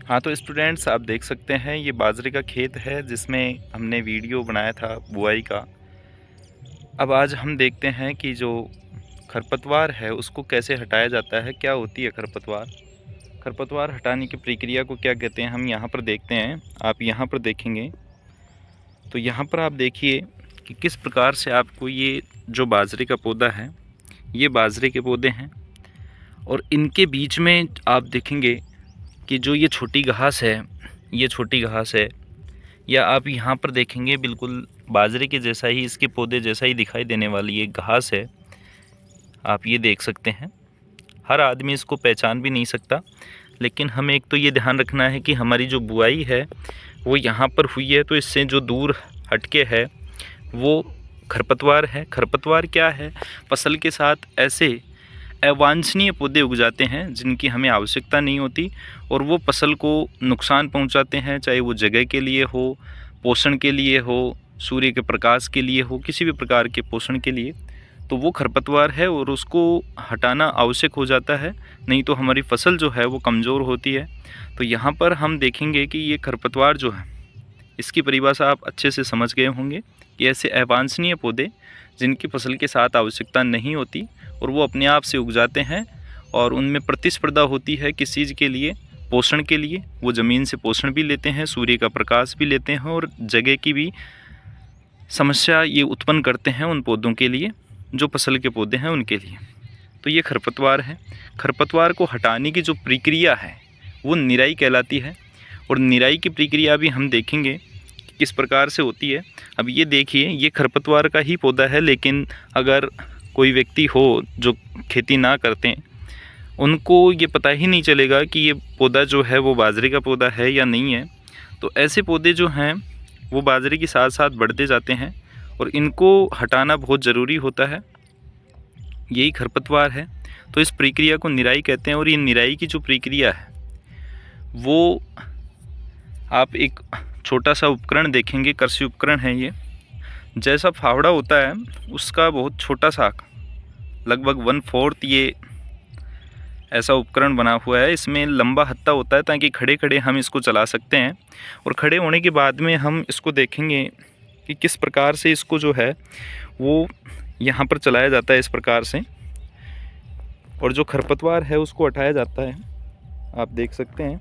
हाँ, तो स्टूडेंट्स आप देख सकते हैं ये बाजरे का खेत है जिसमें हमने वीडियो बनाया था बुआई का। अब आज हम देखते हैं कि जो खरपतवार है उसको कैसे हटाया जाता है, क्या होती है खरपतवार। खरपतवार हटाने की प्रक्रिया को क्या कहते हैं हम यहाँ पर देखते हैं। आप यहाँ पर देखेंगे तो यहाँ पर आप देखिए कि किस प्रकार से आपको ये जो बाजरे का पौधा है, ये बाजरे के पौधे हैं और इनके बीच में आप देखेंगे कि जो ये छोटी घास है, ये छोटी घास है, या आप यहाँ पर देखेंगे बिल्कुल बाजरे के जैसा ही, इसके पौधे जैसा ही दिखाई देने वाली एक घास है। आप ये देख सकते हैं। हर आदमी इसको पहचान भी नहीं सकता, लेकिन हमें एक तो ये ध्यान रखना है कि हमारी जो बुआई है वो यहाँ पर हुई है, तो इससे जो दूर हटके है वो खरपतवार है। खरपतवार क्या है? फसल के साथ ऐसे अवांछनीय पौधे उग जाते हैं जिनकी हमें आवश्यकता नहीं होती और वो फसल को नुकसान पहुंचाते हैं, चाहे वो जगह के लिए हो, पोषण के लिए हो, सूर्य के प्रकाश के लिए हो, किसी भी प्रकार के पोषण के लिए। तो वो खरपतवार है और उसको हटाना आवश्यक हो जाता है, नहीं तो हमारी फसल जो है वो कमज़ोर होती है। तो यहाँ पर हम देखेंगे कि ये खरपतवार जो है, इसकी परिभाषा आप अच्छे से समझ गए होंगे कि ऐसे अवांछनीय पौधे जिनकी फसल के साथ आवश्यकता नहीं होती और वो अपने आप से उग जाते हैं और उनमें प्रतिस्पर्धा होती है किस चीज़ के लिए? पोषण के लिए। वो ज़मीन से पोषण भी लेते हैं, सूर्य का प्रकाश भी लेते हैं और जगह की भी समस्या ये उत्पन्न करते हैं उन पौधों के लिए, जो फसल के पौधे हैं उनके लिए। तो ये खरपतवार है। खरपतवार को हटाने की जो प्रक्रिया है वो निराई कहलाती है और निराई की प्रक्रिया भी हम देखेंगे कि किस प्रकार से होती है। अब ये देखिए, ये खरपतवार का ही पौधा है, लेकिन अगर कोई व्यक्ति हो जो खेती ना करते हैं, उनको ये पता ही नहीं चलेगा कि ये पौधा जो है वो बाजरे का पौधा है या नहीं है। तो ऐसे पौधे जो हैं वो बाजरे के साथ साथ बढ़ते जाते हैं और इनको हटाना बहुत ज़रूरी होता है। यही खरपतवार है। तो इस प्रक्रिया को निराई कहते हैं और ये निराई की जो प्रक्रिया है वो आप एक छोटा सा उपकरण देखेंगे, कृषि उपकरण है ये। जैसा फावड़ा होता है उसका बहुत छोटा सा, लगभग 1/4 ये ऐसा उपकरण बना हुआ है। इसमें लंबा हत्था होता है ताकि खड़े खड़े हम इसको चला सकते हैं और खड़े होने के बाद में हम इसको देखेंगे कि किस प्रकार से इसको जो है वो यहाँ पर चलाया जाता है इस प्रकार से, और जो खरपतवार है उसको हटाया जाता है। आप देख सकते हैं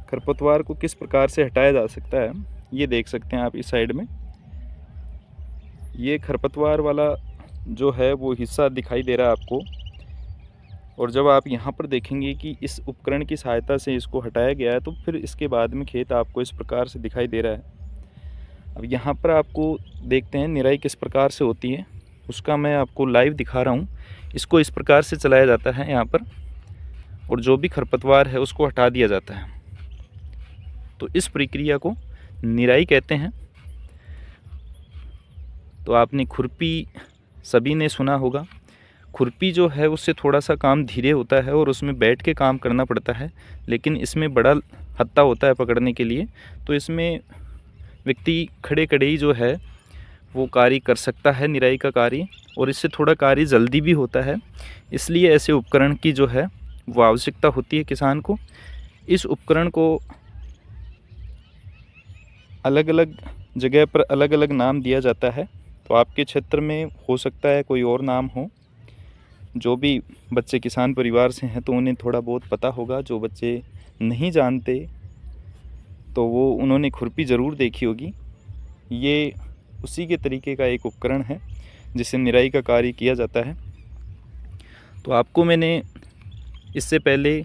खरपतवार को किस प्रकार से हटाया जा सकता है। ये देख सकते हैं आप इस साइड में, ये खरपतवार वाला जो है वो हिस्सा दिखाई दे रहा है आपको। और जब आप यहाँ पर देखेंगे कि इस उपकरण की सहायता से इसको हटाया गया है, तो फिर इसके बाद में खेत आपको इस प्रकार से दिखाई दे रहा है। अब यहाँ पर आपको देखते हैं निराई किस प्रकार से होती है, उसका मैं आपको लाइव दिखा रहा हूँ। इसको इस प्रकार से चलाया जाता है यहाँ पर और जो भी खरपतवार है उसको हटा दिया जाता है। तो इस प्रक्रिया को निराई कहते हैं। तो आपने खुरपी सभी ने सुना होगा। खुरपी जो है उससे थोड़ा सा काम धीरे होता है और उसमें बैठ के काम करना पड़ता है, लेकिन इसमें बड़ा हत्था होता है पकड़ने के लिए। तो इसमें व्यक्ति खड़े खड़े ही जो है वो कार्य कर सकता है, निराई का कार्य, और इससे थोड़ा कार्य जल्दी भी होता है। इसलिए ऐसे उपकरण की जो है वो आवश्यकता होती है किसान को। इस उपकरण को अलग अलग जगह पर अलग अलग नाम दिया जाता है। तो आपके क्षेत्र में हो सकता है कोई और नाम हो। जो भी बच्चे किसान परिवार से हैं तो उन्हें थोड़ा बहुत पता होगा, जो बच्चे नहीं जानते तो वो उन्होंने खुरपी ज़रूर देखी होगी। ये उसी के तरीके का एक उपकरण है जिससे निराई का कार्य किया जाता है। तो आपको मैंने इससे पहले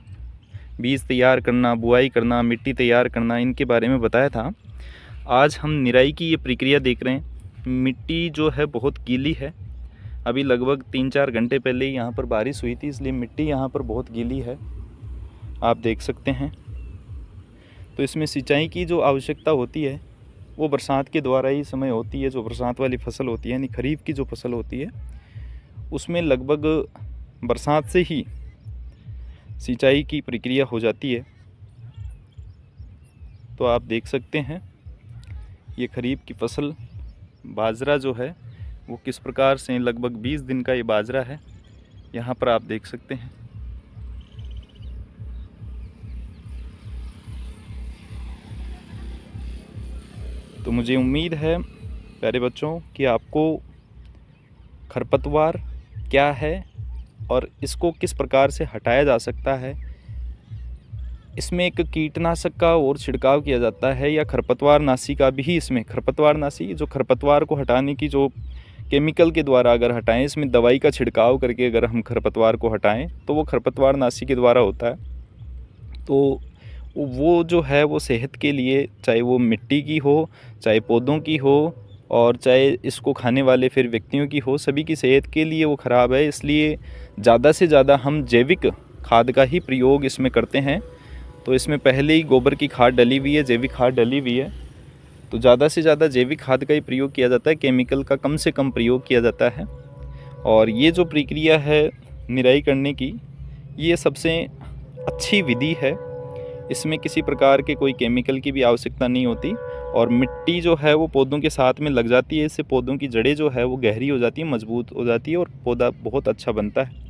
बीज तैयार करना, बुआई करना, मिट्टी तैयार करना, इनके बारे में बताया था। आज हम निराई की ये प्रक्रिया देख रहे हैं। मिट्टी जो है बहुत गीली है। अभी लगभग 3-4 घंटे पहले ही यहाँ पर बारिश हुई थी, इसलिए मिट्टी यहाँ पर बहुत गीली है, आप देख सकते हैं। तो इसमें सिंचाई की जो आवश्यकता होती है वो बरसात के द्वारा ही समय होती है। जो बरसात वाली फसल होती है यानी खरीफ की जो फसल होती है उसमें लगभग बरसात से ही सिंचाई की प्रक्रिया हो जाती है। तो आप देख सकते हैं ये खरीफ की फसल बाजरा जो है वो किस प्रकार से, लगभग 20 दिन का ये बाजरा है, यहाँ पर आप देख सकते हैं। तो मुझे उम्मीद है प्यारे बच्चों कि आपको खरपतवार क्या है और इसको किस प्रकार से हटाया जा सकता है। इसमें एक कीटनाशक का और छिड़काव किया जाता है या खरपतवार नाशी का भी, इसमें खरपतवार नाशी जो खरपतवार को हटाने की जो केमिकल के द्वारा अगर हटाएं, इसमें दवाई का छिड़काव करके अगर हम खरपतवार को हटाएं तो वो खरपतवार नाशी के द्वारा होता है। तो वो जो है वो सेहत के लिए, चाहे वो मिट्टी की हो, चाहे पौधों की हो, और चाहे इसको खाने वाले फिर व्यक्तियों की हो, सभी की सेहत के लिए वो ख़राब है। इसलिए ज़्यादा से ज़्यादा हम जैविक खाद का ही प्रयोग इसमें करते हैं। तो इसमें पहले ही गोबर की खाद डली हुई है, जैविक खाद डली हुई है, तो ज़्यादा से ज़्यादा जैविक खाद का ही प्रयोग किया जाता है, केमिकल का कम से कम प्रयोग किया जाता है। और ये जो प्रक्रिया है निराई करने की, ये सबसे अच्छी विधि है। इसमें किसी प्रकार के कोई केमिकल की भी आवश्यकता नहीं होती और मिट्टी जो है वो पौधों के साथ में लग जाती है। इससे पौधों की जड़ें जो है वो गहरी हो जाती है, मजबूत हो जाती है और पौधा बहुत अच्छा बनता है।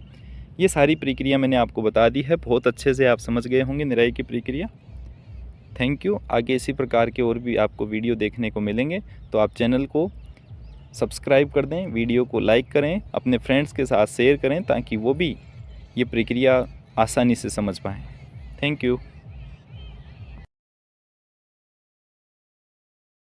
ये सारी प्रक्रिया मैंने आपको बता दी है, बहुत अच्छे से आप समझ गए होंगे निराई की प्रक्रिया। Thank you. आगे इसी प्रकार के और भी आपको वीडियो देखने को मिलेंगे, तो आप चैनल को सब्सक्राइब कर दें, वीडियो को लाइक करें, अपने फ्रेंड्स के साथ शेयर करें ताकि वो भी ये प्रक्रिया आसानी से समझ पाएँ। Thank you.